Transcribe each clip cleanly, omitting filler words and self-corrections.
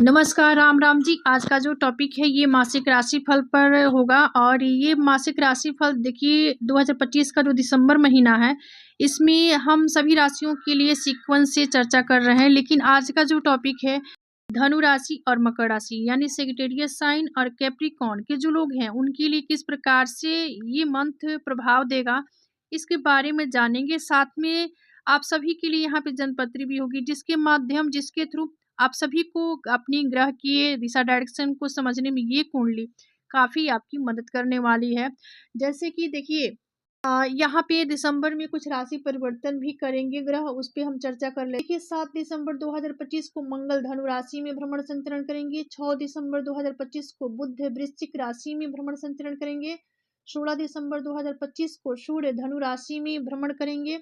नमस्कार, राम राम जी। आज का जो टॉपिक है ये मासिक राशिफल पर होगा और ये मासिक राशिफल देखिए 2025 का जो दिसंबर महीना है, इसमें हम सभी राशियों के लिए सीक्वेंस से चर्चा कर रहे हैं। लेकिन आज का जो टॉपिक है धनु राशि और मकर राशि यानी सेजिटेरियस साइन और कैप्रिकॉर्न के जो लोग हैं उनके लिए किस प्रकार से ये मंथ प्रभाव देगा, इसके बारे में जानेंगे। साथ में आप सभी के लिए यहाँ पे जनपत्री भी होगी जिसके थ्रू आप सभी को अपनी ग्रह की दिशा डायरेक्शन को समझने में ये कुंडली काफ़ी आपकी मदद करने वाली है। जैसे कि देखिए यहाँ पे दिसंबर में कुछ राशि परिवर्तन भी करेंगे ग्रह, उस पे हम चर्चा कर लेंगे। देखिए 7 दिसंबर 2025 को मंगल धनु राशि में भ्रमण संचरण करेंगे। 6 दिसंबर 2025 को बुध वृश्चिक राशि में भ्रमण संचरण करेंगे। 16 दिसंबर 2025 को सूर्य धनु राशि में भ्रमण करेंगे।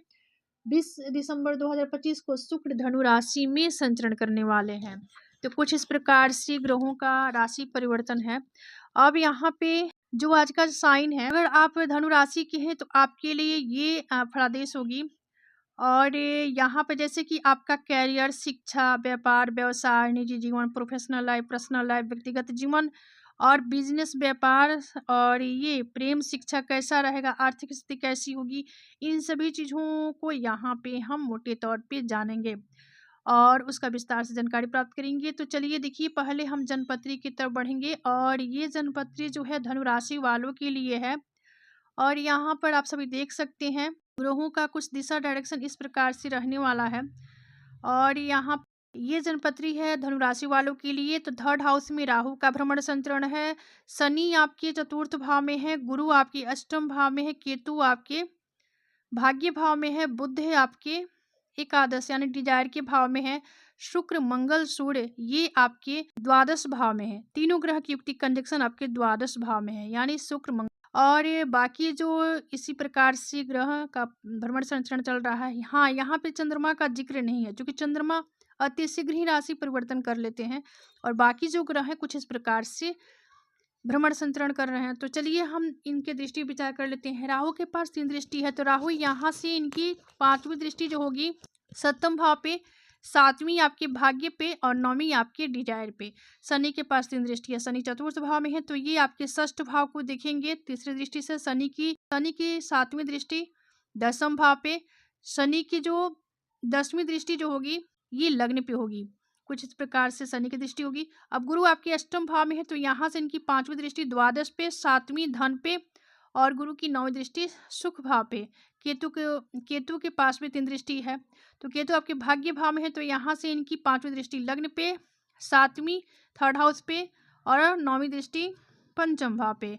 20 दिसंबर 2025 को शुक्र धनु राशि में संचरण करने वाले हैं। तो कुछ इस प्रकार से ग्रहों का राशि परिवर्तन है। अब यहाँ पे जो आज का साइन है, अगर आप धनु राशि के हैं तो आपके लिए ये फलादेश होगी। और यहाँ पे जैसे कि आपका कैरियर, शिक्षा, व्यापार, व्यवसाय, निजी जीवन, प्रोफेशनल लाइफ, पर्सनल लाइफ, व्यक्तिगत जीवन और बिजनेस, व्यापार और ये प्रेम, शिक्षा कैसा रहेगा, आर्थिक स्थिति कैसी होगी, इन सभी चीज़ों को यहाँ पे हम मोटे तौर पे जानेंगे और उसका विस्तार से जानकारी प्राप्त करेंगे। तो चलिए देखिए, पहले हम जनपत्री की तरफ बढ़ेंगे और ये जनपत्री जो है धनु राशि वालों के लिए है। और यहाँ पर आप सभी देख सकते हैं ग्रहों का कुछ दिशा डायरेक्शन इस प्रकार से रहने वाला है। और यहाँ ये जनपत्री है धनु राशि वालों के लिए। तो थर्ड हाउस में राहु का भ्रमण संचरण है, शनि आपके चतुर्थ भाव में है, गुरु आपके अष्टम भाव में है, केतु आपके भाग्य भाव में है, बुध है आपके एकादश यानी डिजायर के भाव में है, शुक्र, मंगल, सूर्य ये आपके द्वादश भाव में है। तीनों ग्रह की युक्ति कंजक्शन आपके द्वादश भाव में है यानी शुक्र, मंगल और ये बाकी जो इसी प्रकार से ग्रह का भ्रमण संचरण चल रहा है। हाँ, यहाँ पे चंद्रमा का जिक्र नहीं है क्योंकि चंद्रमा अति शीघ्र ही राशि परिवर्तन कर लेते हैं और बाकी जो ग्रह हैं कुछ इस प्रकार से भ्रमण संचरण कर रहे हैं। तो चलिए हम इनके दृष्टि विचार कर लेते हैं। राहु के पास 3 दृष्टि है, तो राहु यहाँ से इनकी 5वीं दृष्टि जो होगी सप्तम भाव पे, 7वीं आपके भाग्य पे और 9वीं आपके डिजायर पे। शनि के पास 3 दृष्टि है, शनि चतुर्थ भाव में है तो ये आपके षष्ठ भाव को देखेंगे तीसरी दृष्टि से। शनि की 7वीं दृष्टि 10म भाव पे, शनि की जो 10वीं दृष्टि जो होगी ये लग्न पे होगी। कुछ इस प्रकार से शनि की दृष्टि होगी। अब गुरु आपके अष्टम भाव में है तो यहाँ से इनकी 5वीं दृष्टि द्वादश पे, 7वीं धन पे और गुरु की 9वीं दृष्टि सुख भाव पे। केतु के पास भी 3 दृष्टि है, तो केतु आपके भाग्य भाव में है तो यहाँ से इनकी 5वीं दृष्टि लग्न पे, 7वीं थर्ड हाउस पे और 9वीं दृष्टि पंचम भाव पे।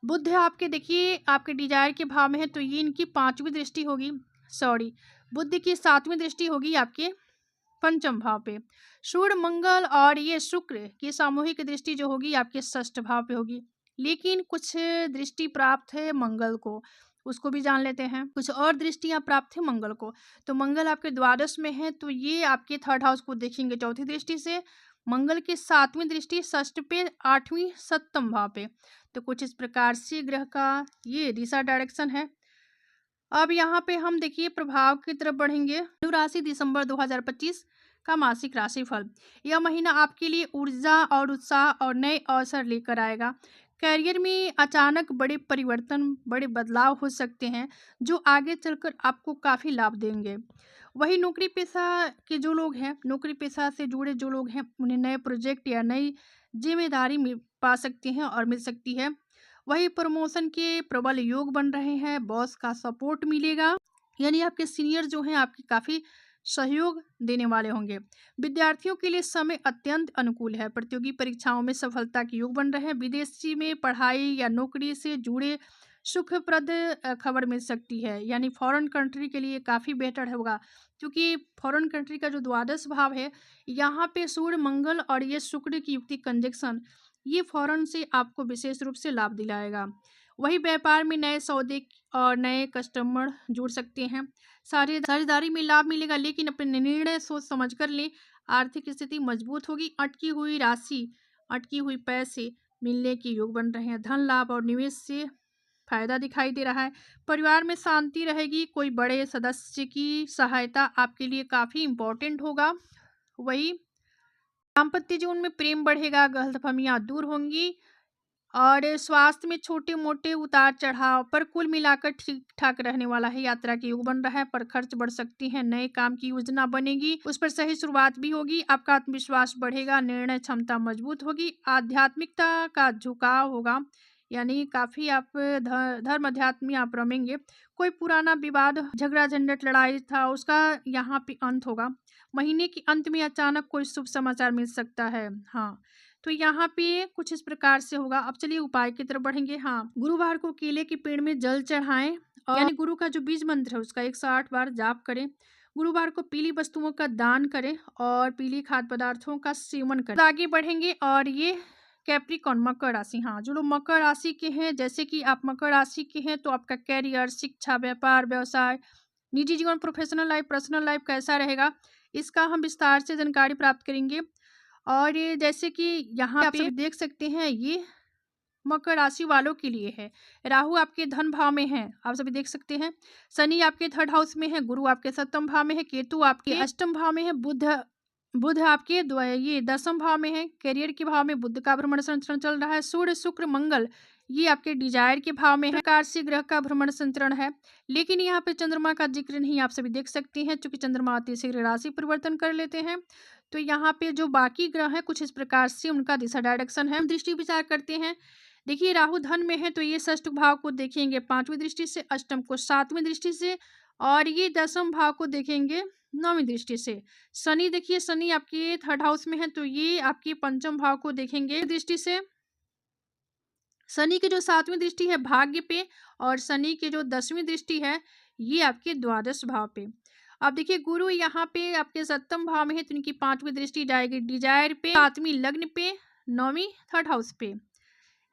बुध आपके देखिए आपके डिजायर के भाव में है तो ये इनकी 5वीं दृष्टि होगी। बुध की 7वीं दृष्टि होगी आपके पंचम भाव पे। सूर्य, मंगल और ये शुक्र की सामूहिक दृष्टि जो होगी आपके षष्ठ भाव पे होगी। लेकिन कुछ दृष्टि प्राप्त है मंगल को, उसको भी जान लेते हैं। कुछ और दृष्टियां प्राप्त है मंगल को। तो मंगल आपके द्वादश में है तो ये आपके थर्ड हाउस को देखेंगे चौथी दृष्टि से। मंगल की 7वीं दृष्टि षष्ठ पे, 8वीं सप्तम भाव पे। तो कुछ इस प्रकार से ग्रह का ये दिशा डायरेक्शन है। अब यहाँ पे हम देखिए प्रभाव की तरफ बढ़ेंगे। धनु राशि दिसंबर 2025 का मासिक राशिफल। यह महीना आपके लिए ऊर्जा और उत्साह और नए अवसर लेकर आएगा। करियर में अचानक बड़े परिवर्तन, बड़े बदलाव हो सकते हैं जो आगे चलकर आपको काफ़ी लाभ देंगे। वही नौकरी पेशा के जो लोग हैं, नौकरी पेशा से जुड़े जो लोग हैं, उन्हें नए प्रोजेक्ट या नई जिम्मेदारी पा सकते हैं और मिल सकती है। वही प्रमोशन के प्रबल योग बन रहे हैं, बॉस का सपोर्ट मिलेगा यानी आपके सीनियर जो हैं आपकी काफ़ी सहयोग देने वाले होंगे। विद्यार्थियों के लिए समय अत्यंत अनुकूल है, प्रतियोगी परीक्षाओं में सफलता के योग बन रहे हैं। विदेशी में पढ़ाई या नौकरी से जुड़े सुखप्रद खबर मिल सकती है यानी फॉरेन कंट्री के लिए काफ़ी बेहतर होगा क्योंकि फॉरेन कंट्री का जो द्वादश भाव है यहाँ पे सूर्य, मंगल और ये शुक्र की युक्ति कंजक्शन ये फॉरेन से आपको विशेष रूप से लाभ दिलाएगा। वही व्यापार में नए सौदे और नए कस्टमर जुड़ सकते हैं। साझेदारी में लाभ मिलेगा लेकिन अपने निर्णय सोच समझ कर लें। आर्थिक स्थिति मजबूत होगी। अटकी हुई पैसे मिलने के योग बन रहे हैं। धन लाभ और निवेश से फायदा दिखाई दे रहा है। परिवार में शांति रहेगी। कोई बड़े सदस्य की सहायता आपके लिए काफ़ी इम्पोर्टेंट होगा। वही दाम्पत्य जीवन में प्रेम बढ़ेगा, गलतफहमियां दूर होंगी और स्वास्थ्य में छोटे-मोटे उतार-चढ़ाव पर कुल मिलाकर ठीक-ठाक रहने वाला है। यात्रा के योग बन रहा है, पर खर्च बढ़ सकती है। नए काम की योजना बनेगी, उस पर सही शुरुआत भी होगी। आपका आत्मविश्वास बढ़ेगा, निर्णय क्षमता मजबूत होगी, आध्यात्मिकता का झुकाव होगा, यानी काफ़ी आप धर्म अध्यात्म में आप रमेंगे। कोई पुराना विवाद, झगड़ा-झंझट, लड़ाई था, उसका यहाँ पे अंत होगा। महीने के अंत में अचानक कोई शुभ समाचार मिल सकता है। हाँ, तो यहाँ पे कुछ इस प्रकार से होगा। अब चलिए उपाय की तरफ बढ़ेंगे। हाँ, गुरुवार को केले के पेड़ में जल चढ़ाएं और यानी गुरु का जो बीज मंत्र है उसका 108 बार जाप करें। गुरुवार को पीली वस्तुओं का दान करें और पीली खाद्य पदार्थों का सेवन करें। आगे बढ़ेंगे और ये कैप्रिकॉन मकर राशि। हाँ, जो लोग मकर राशि के हैं, जैसे कि आप मकर राशि के हैं तो आपका कैरियर, शिक्षा, व्यापार, व्यवसाय, निजी जीवन, प्रोफेशनल लाइफ, पर्सनल लाइफ कैसा रहेगा, इसका हम विस्तार से जानकारी प्राप्त करेंगे। और ये जैसे कि यहाँ आप सभी देख सकते हैं, ये मकर राशि वालों के लिए है। राहु आपके धन भाव में है, आप सभी देख सकते हैं। शनि आपके थर्ड हाउस में है, गुरु आपके सप्तम भाव में है, केतु आपके अष्टम भाव में है, बुध आपके ये दसम भाव में है। करियर के भाव में बुध का भ्रमण संचरण चल रहा है। सूर्य, शुक्र, मंगल ये आपके डिजायर के भाव में है। प्रकार से ग्रह का भ्रमण संचरण है, लेकिन यहाँ पे चंद्रमा का जिक्र नहीं, आप सभी देख सकते हैं, चूंकि चंद्रमा अति शीघ्र राशि परिवर्तन कर लेते हैं। तो यहाँ पे जो बाकी ग्रह हैं कुछ इस प्रकार से उनका दिशा डायरेक्शन है। दृष्टि विचार करते हैं, देखिए राहु धन में है तो ये षष्ठ भाव को देखेंगे 5वीं दृष्टि से, अष्टम को 7वीं दृष्टि से, और ये दसम भाव को देखेंगे 9वीं दृष्टि से। शनि देखिए, शनि आपके थर्ड हाउस में है तो ये आपके पंचम भाव को देखेंगे दृष्टि से। शनि की जो 7वीं दृष्टि है भाग्य पे, और शनि की जो 10वीं दृष्टि है ये आपके द्वादश भाव पे। अब देखिए गुरु यहाँ पे आपके सप्तम भाव में है तो इनकी 5वीं दृष्टि जाएगी डिजायर पे, 7वीं लग्न पे, 9वीं थर्ड हाउस पे।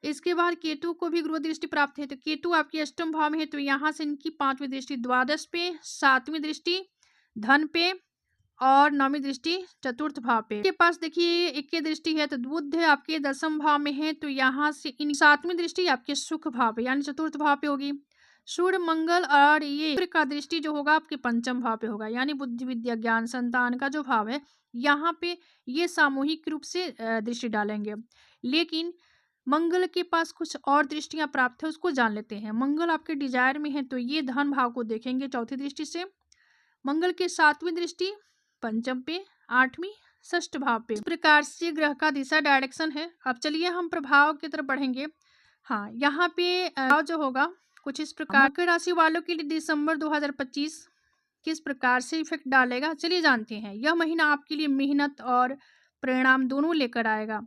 इसके बाद केतु को भी गुरु दृष्टि प्राप्त है तो केतु आपके अष्टम भाव में है तो यहाँ से इनकी 5वीं दृष्टि द्वादश पे, 7वीं दृष्टि धन पे और 9वीं दृष्टि चतुर्थ भाव पे। के पास देखिए 21 दृष्टि है तो बुध आपके दसम भाव में है तो यहाँ से इन 7वीं दृष्टि आपके सुख भाव पे यानी चतुर्थ भाव पे होगी। सूर्य, मंगल और ये सूर्य का दृष्टि जो होगा आपके पंचम भाव पे होगा, यानी बुद्धि, विद्या, ज्ञान, संतान का जो भाव है यहाँ पे ये सामूहिक रूप से दृष्टि डालेंगे। लेकिन मंगल के पास कुछ और दृष्टियां प्राप्त है, उसको जान लेते हैं। मंगल आपके डिजायर में है तो ये धन भाव को देखेंगे चौथी दृष्टि से। मंगल के 7वीं दृष्टि पंचम पे, 8वीं षष्ठ भाव पे। इस प्रकार से ग्रह का दिशा डायरेक्शन है। अब चलिए हम प्रभाव की तरफ बढ़ेंगे। हाँ, यहाँ पे जो होगा कुछ इस प्रकार। मकर राशि वालों के लिए दिसंबर 2025 किस प्रकार से इफेक्ट डालेगा, चलिए जानते हैं। यह महीना आपके लिए मेहनत और परिणाम दोनों लेकर आएगा।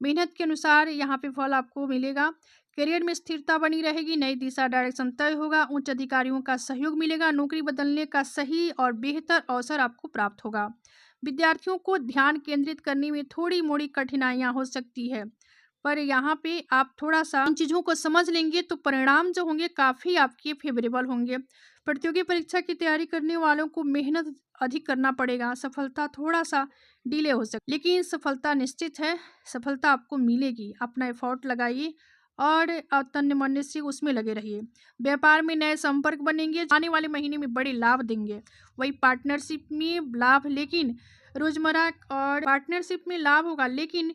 मेहनत के अनुसार यहाँ पे फल आपको मिलेगा। करियर में स्थिरता बनी रहेगी, नई दिशा डायरेक्शन तय होगा, उच्च अधिकारियों का सहयोग मिलेगा, नौकरी बदलने का सही और बेहतर अवसर आपको प्राप्त होगा। विद्यार्थियों को ध्यान केंद्रित करने में थोड़ी मोड़ी कठिनाइयाँ हो सकती है, पर यहाँ पे आप थोड़ा सा इन चीज़ों को समझ लेंगे तो परिणाम जो होंगे काफ़ी आपके फेवरेबल होंगे। प्रतियोगी परीक्षा की तैयारी करने वालों को मेहनत अधिक करना पड़ेगा, सफलता थोड़ा सा डिले हो सकती, लेकिन सफलता निश्चित है, सफलता आपको मिलेगी। अपना एफर्ट लगाइए और तन मन से उसमें लगे रहिए। व्यापार में नए संपर्क बनेंगे, आने वाले महीने में बड़े लाभ देंगे। वही पार्टनरशिप में लाभ, लेकिन रोजमर्रा और पार्टनरशिप में लाभ होगा, लेकिन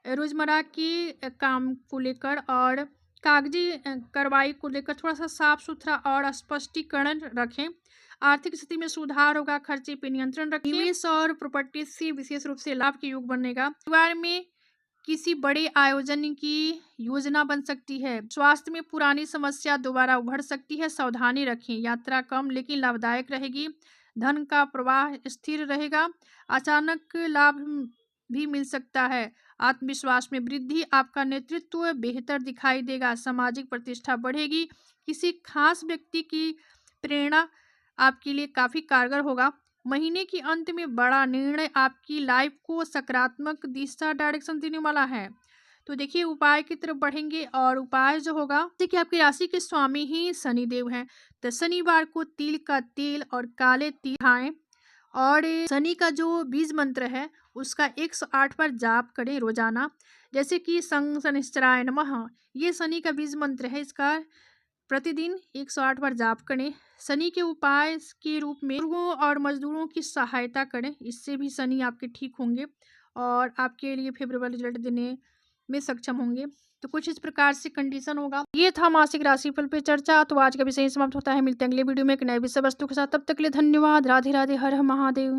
रोजमर्रा की काम को लेकर और कागजी कार्रवाई को लेकर थोड़ा सा साफ सुथरा और स्पष्टीकरण रखें। आर्थिक स्थिति में सुधार होगा, खर्चे पे नियंत्रण रखें। निवेश और प्रॉपर्टी से विशेष रूप से लाभ के योग बनेगा। परिवार में किसी बड़े आयोजन की योजना बन सकती है। स्वास्थ्य में पुरानी समस्या दोबारा उभर सकती है, सावधानी रखें। यात्रा कम लेकिन लाभदायक रहेगी। धन का प्रवाह स्थिर रहेगा, अचानक लाभ भी मिल सकता है। आत्मविश्वास में वृद्धि, आपका नेतृत्व बेहतर दिखाई देगा, सामाजिक प्रतिष्ठा बढ़ेगी। किसी खास व्यक्ति की प्रेरणा आपके लिए काफ़ी कारगर होगा। महीने के अंत में बड़ा निर्णय आपकी लाइफ को सकारात्मक दिशा डायरेक्शन देने वाला है। तो देखिए उपाय की तरफ बढ़ेंगे, और उपाय जो होगा देखिए आपकी राशि के स्वामी ही शनिदेव हैं, तो शनिवार को तिल का तेल और काले तिल खाएं, और शनि का जो बीज मंत्र है उसका 108 बार जाप करें रोजाना। जैसे कि संग शनिश्चराय नमः, ये शनि का बीज मंत्र है, इसका प्रतिदिन 108 बार जाप करें। शनि के उपाय के रूप में बुजुर्गों और मजदूरों की सहायता करें, इससे भी शनि आपके ठीक होंगे। और आपके लिए फेवरेबल रिजल्ट देने में सक्षम होंगे। तो कुछ इस प्रकार से कंडीशन होगा। ये था मासिक राशिफल पे चर्चा। तो आज का विषय समाप्त होता है। मिलते हैं अगले वीडियो में एक नए विषय वस्तु के साथ। तब तक के लिए धन्यवाद। राधे राधे। हर हर महादेव।